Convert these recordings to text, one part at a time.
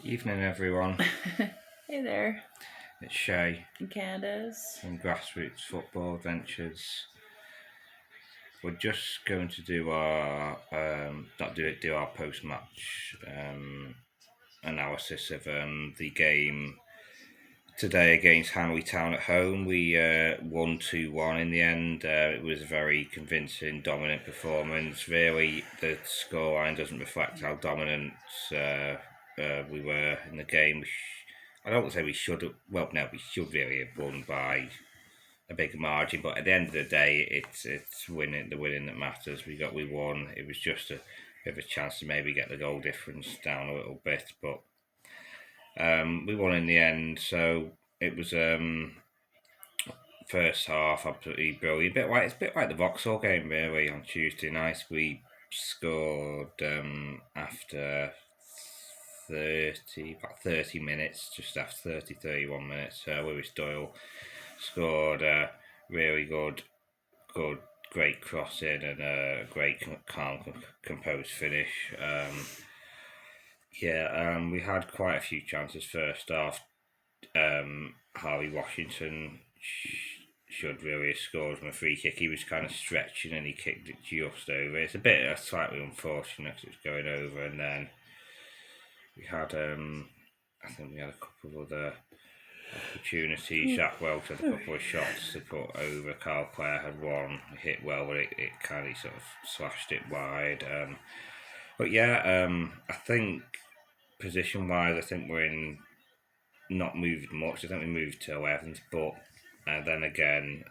Evening, everyone. Hey there, It's Shay Candace. from Grassroots Football Adventures. We're just going to do our do our post match analysis of the game today against Hanley Town at home. We won 2-1 in the end. It was a very convincing, dominant performance. Really, the scoreline doesn't reflect how dominant we were in the game. I don't want to say we should have. Well, no, we should really have won by a bigger margin. But at the end of the day, it's the winning that matters. We won. It was just a bit of a chance to maybe get the goal difference down a little bit, but we won in the end. So it was first half absolutely brilliant. It's a bit like the Vauxhall game really on Tuesday night. We scored after about 30 minutes, just after 31 minutes. Lewis Doyle scored a really good, great crossing and a great, calm, composed finish. We had quite a few chances first half. Harvey Washington should really have scored from a free kick. He was kind of stretching and he kicked it just over. It's a bit slightly unfortunate because it was going over, and then we had I think we had a couple of other opportunities. Jack Welch had a couple of shots to put over. Carl Clare had one hit well, but it kind of sort of slashed it wide. I think position wise, I think we're in not moved much. I think we moved to 11th, but then again,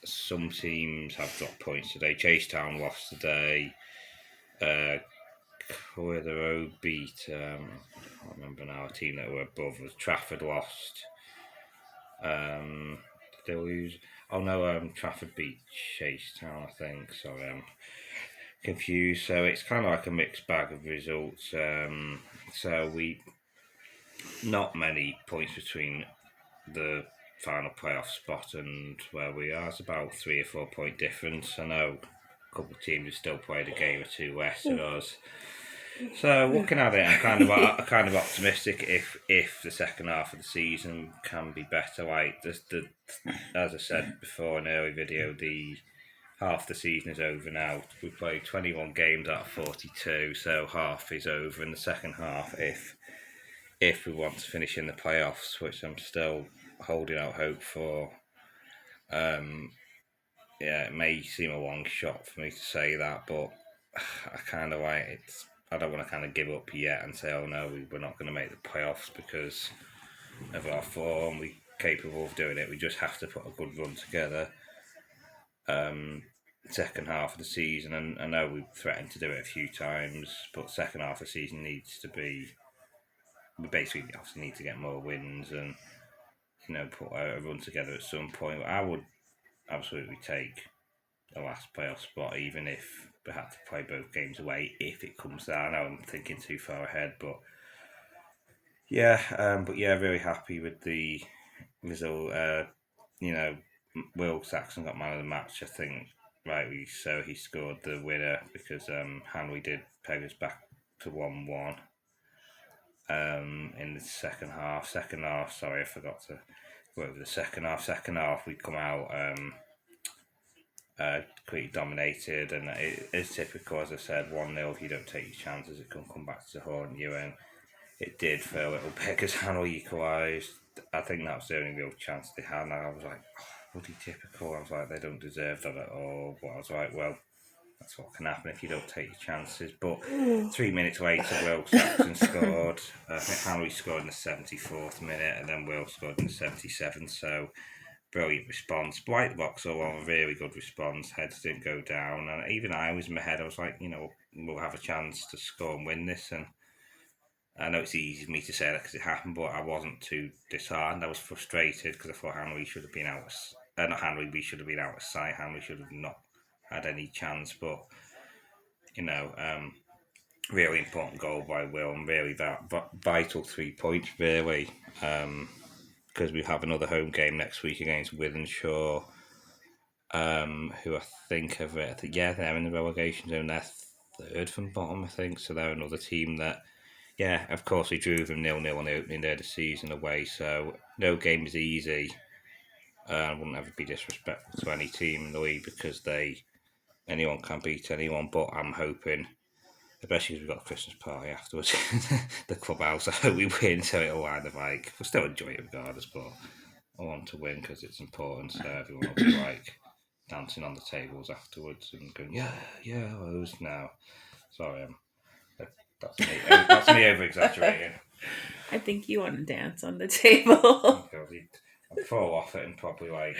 some teams have dropped points today. Chasetown lost today. Clitheroe beat, I can't remember now, a team that were above was Trafford lost. Did they lose? Oh no, Trafford beat Chasetown, I think. Sorry, I'm confused. So it's kind of like a mixed bag of results. So we not many points between the final playoff spot and where we are. It's about 3 or 4 point difference. I know a couple of teams have still played a game or two less than us. So looking at it, I'm kind of optimistic if the second half of the season can be better. Like as I said before in an early video, the half the season is over now. We played 21 games out of 42, so half is over in the second half. If we want to finish in the playoffs, which I'm still holding out hope for. It may seem a long shot for me to say that, but I kind of like it. I don't want to kind of give up yet and say, oh no, we're not going to make the playoffs because of our form. We're capable of doing it. We just have to put a good run together. Second half of the season, and I know we've threatened to do it a few times, but second half of the season needs to be. We basically obviously need to get more wins and put a run together at some point. I would absolutely take the last playoff spot, even if we had to play both games away if it comes down. I know I'm thinking too far ahead, but really happy with the result. Will Saxon got man of the match, I think, rightly so. He scored the winner because Hanley did peg us back to 1-1 in the second half. Sorry, I forgot to go over the second half. Second half, we come out completely dominated, and it is typical, as I said, 1-0. If you don't take your chances, it can come back to haunt you, and it did for a little bit because Hanley equalised. I think that was the only real chance they had, and I was like, bloody typical. I was like, they don't deserve that at all. But I was like, well, that's what can happen if you don't take your chances. But 3 minutes later, Will Saxon scored. I think Hanley scored in the 74th minute, and then Will scored in the 77th. So brilliant response. Like the Vauxhall one, a really good response. Heads didn't go down, and even I was in my head. I was like, we'll have a chance to score and win this. And I know it's easy for me to say that because it happened, but I wasn't too disheartened. I was frustrated because I thought Hanley should have been out. Not Hanley, we should have been out of sight. Hanley should have not had any chance, but really important goal by Will, and really that vital 3 points, really, because we have another home game next week against Wythenshawe, who I think they're in the relegation zone. They're third from bottom, I think, so they're another team that Yeah, of course we drew them 0-0 on the opening day of the season away, so no game is easy. I wouldn't ever be disrespectful to any team in the league because anyone can beat anyone. But I'm hoping, especially because we've got a Christmas party afterwards, the clubhouse. I hope we win, so it'll kind of like we'll still enjoy it regardless. But I want to win because it's important. So everyone will be like dancing on the tables afterwards and going, yeah, those now. Sorry, that's me. That's me over exaggerating. I think you want to dance on the table. I'd fall off it and probably like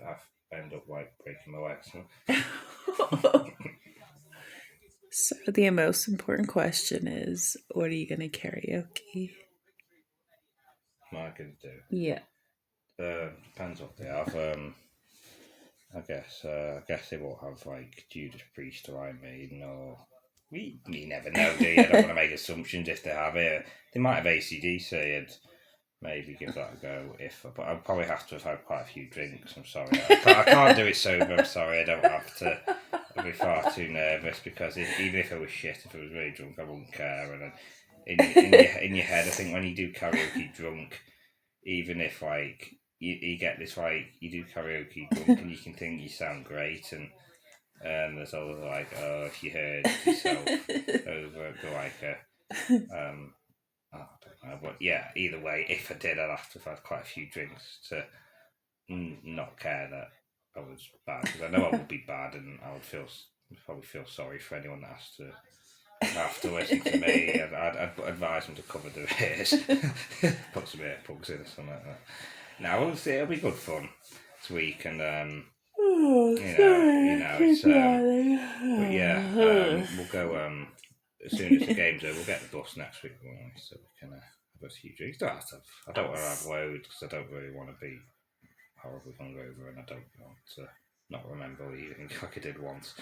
I end up like breaking my legs. So the most important question is, what are you going to karaoke? What am I gonna do? Yeah. Depends what they have. I guess they won't have like Judas Priest or Iron Maiden or you never know, do you? I don't want to make assumptions if they have it. They might have AC/DC and maybe give that a go. But I'd probably have to have had quite a few drinks. I'm sorry, I can't do it sober. I'm sorry, I don't have to. I'd be far too nervous because even if I was shit, if I was really drunk, I wouldn't care. And then in your head, I think when you do karaoke drunk, even if like you get this like you do karaoke drunk and you can think you sound great and there's always like if you heard yourself over the like I don't know, but yeah, either way, if I did, I'd have to have had quite a few drinks to not care that I was bad because I know I would be bad and I would probably feel sorry for anyone that has to listen to me. I'd advise them to cover their ears, put some earplugs in or something like that. Now it'll be good fun this week, and it's but yeah, we'll go as soon as the game's over. We'll get the bus next week, won't we? So we can have a few drinks. I don't want to have loads because I don't really want to be horribly hungover, and I don't want to not remember leaving like I did once.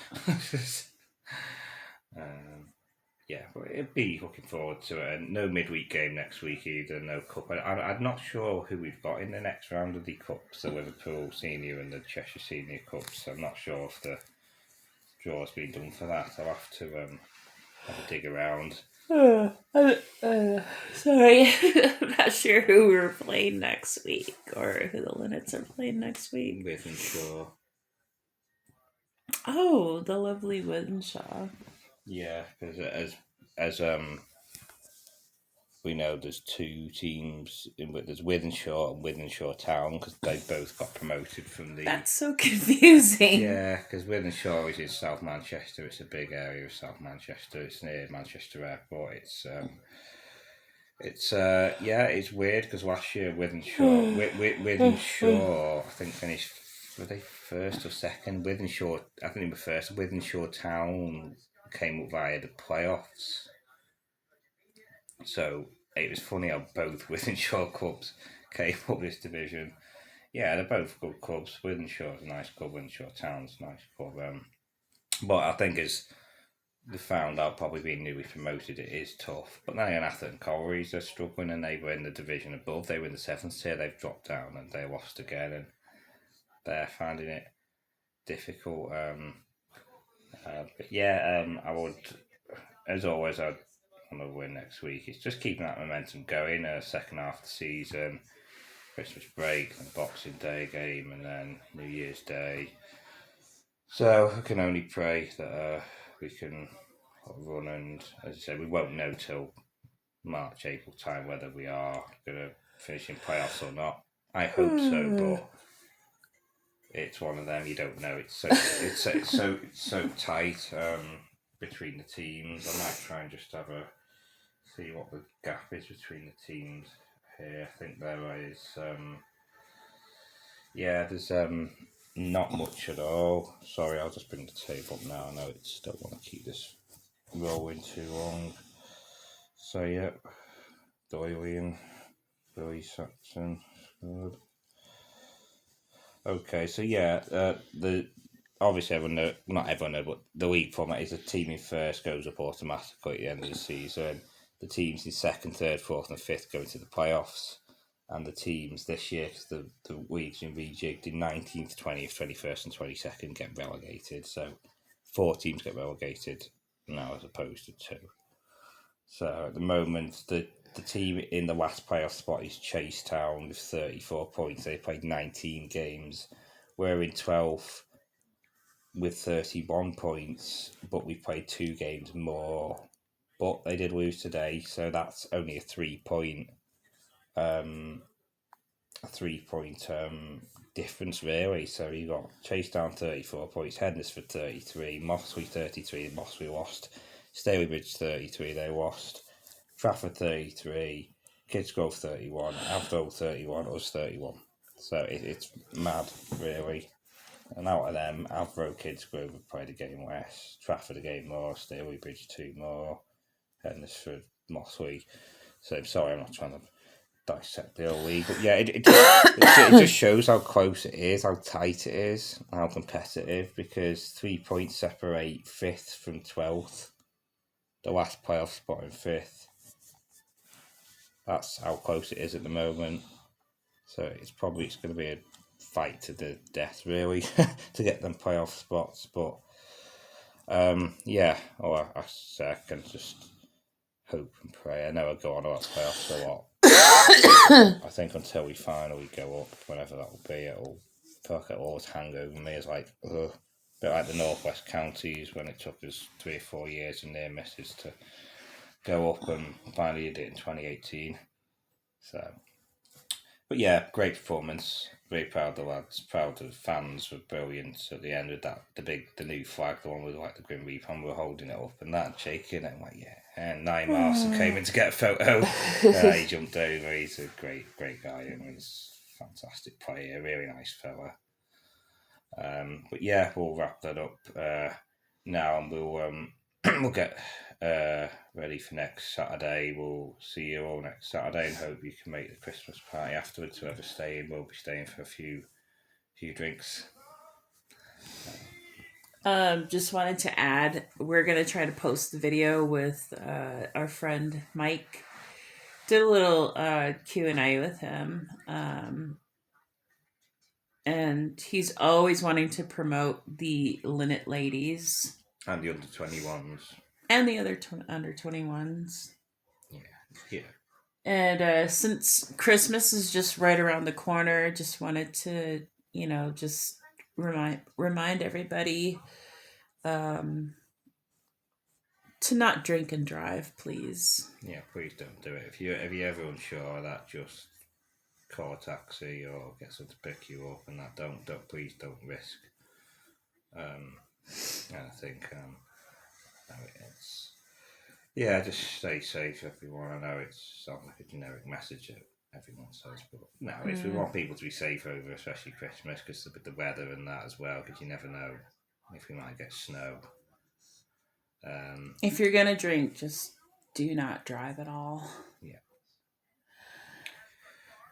Yeah, but it'd be looking forward to it. And no midweek game next week either, no cup. I'm not sure who we've got in the next round of the cups, the Liverpool Senior and the Cheshire Senior Cups. I'm not sure if the draw's been done for that. I'll have to have a dig around. Sorry, I'm not sure who we're playing next week or who the Linnets are playing next week. Withenshaw. Oh, the lovely Withenshaw. Yeah, because as we know, there's two teams. There's Withenshaw and Withenshaw Town because they both got promoted from the. That's so confusing. Yeah, because Withenshaw is in South Manchester. It's a big area of South Manchester. It's near Manchester Airport. It's weird because last year Withenshaw, I think finished. Were they first or second? Withenshaw, I think they were first. Withenshaw Town came up via the playoffs. So it was funny how both Withenshaw clubs came up this division. Yeah, they're both good clubs. Withenshaw's a nice club, Withenshaw Town's a nice club. But I think as they found out, probably being newly promoted, it is tough. But now in Atherton Collieries, are struggling and they were in the division above. They were in the 7th tier, they've dropped down and they lost again and they're finding it difficult. But yeah, I would, as always, I'd want to win next week. It's just keeping that momentum going. Second half of the season, Christmas break, and Boxing Day game, and then New Year's Day. So I can only pray that we can run, and as I said, we won't know till March, April time whether we are going to finish in playoffs or not. I hope so, but it's one of them you don't know. It's so tight between the teams. I might try and just see what the gap is between the teams here. I think there is there's not much at all. Sorry, I'll just bring the tape up now. I know it's don't want to keep this rolling too long. So yeah, Doyle, Billy Saxon, good. Okay, so yeah, the obviously not everyone knows, but the league format is a team in first goes up automatically at the end of the season. The teams in second, third, fourth, and fifth go into the playoffs, and the teams this year, because the league's been rejigged, in 19th, 20th, 21st, and 22nd get relegated. So 4 teams get relegated now as opposed to 2. So at the moment, the team in the last playoff spot is Chase Town with 34 points. They played 19 games. We're in 12th with 31 points, but we played 2 games more. But they did lose today, so that's only a 3-point difference really. So you got Chase Down 34 points, Hednesford 33, Mossley 33, Mossley lost, Stalybridge 33, they lost, Trafford 33, Kidsgrove 31, Avdo 31, us 31. So it's mad really. And out of them, Avro, Kidsgrove have played a game less, Trafford a game more, Stalybridge 2 more, Hednesford, Mossley. So sorry, I'm not trying to dissect the whole league, but yeah, it just shows how close it is, how tight it is, how competitive, because 3 points separate 5th from 12th, the last playoff spot in 5th. That's how close it is at the moment. So it's going to be a fight to the death really to get them playoff spots, but yeah, I can just hope and pray. I know I go on about playoffs a lot. I think until we finally go up, whenever that will be, it'll always hang over me as like, ugh. Bit like the Northwest Counties when it took us 3 or 4 years and near misses to go up, and finally did it in 2018. So, but yeah, great performance. Very proud of the lads. Proud of the fans. Were brilliant at the end of that. The new flag, the one with like the Grim Reaper, we were holding it up and that, shaking it. I'm like, yeah. And Nye Marson came in to get a photo. He jumped over. He's a great guy, and he's a fantastic player. Really nice fella. But yeah, we'll wrap that up now, and we'll get ready for next Saturday. We'll see you all next Saturday, and hope you can make the Christmas party afterwards. Whoever's staying, we'll be staying for a few drinks. Just wanted to add, we're gonna try to post the video with our friend Mike. Did a little Q&A with him, and he's always wanting to promote the Linnet ladies and the under 21s and the other under 21s. Yeah. And since Christmas is just right around the corner, just wanted to, just remind everybody to not drink and drive, please. Yeah, please don't do it. If you're ever unsure of that, just call a taxi or get someone to pick you up, and that please don't risk. And I think just stay safe, everyone. I know it sounds like a generic message that everyone says, but no, we want people to be safe over, especially Christmas, because with the weather and that as well, because you never know if we might get snow. If you're gonna drink, just do not drive at all. Yeah.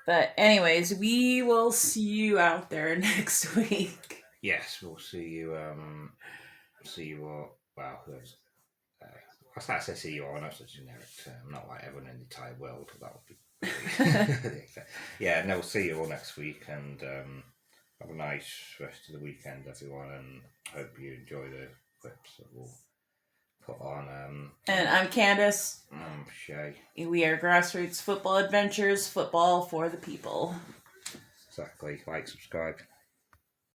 But anyways, we will see you out there next week. Yes, we'll see you. See you all. Wow, I was like to say see you all. I know it's a generic term, not like everyone in the entire world. That would be. Yeah, no, we'll see you all next week, and have a nice rest of the weekend, everyone, and hope you enjoy the clips that we'll put on. And I'm Candace. I'm Shay. We are Grassroots Football Adventures, football for the people. Exactly. Like, subscribe.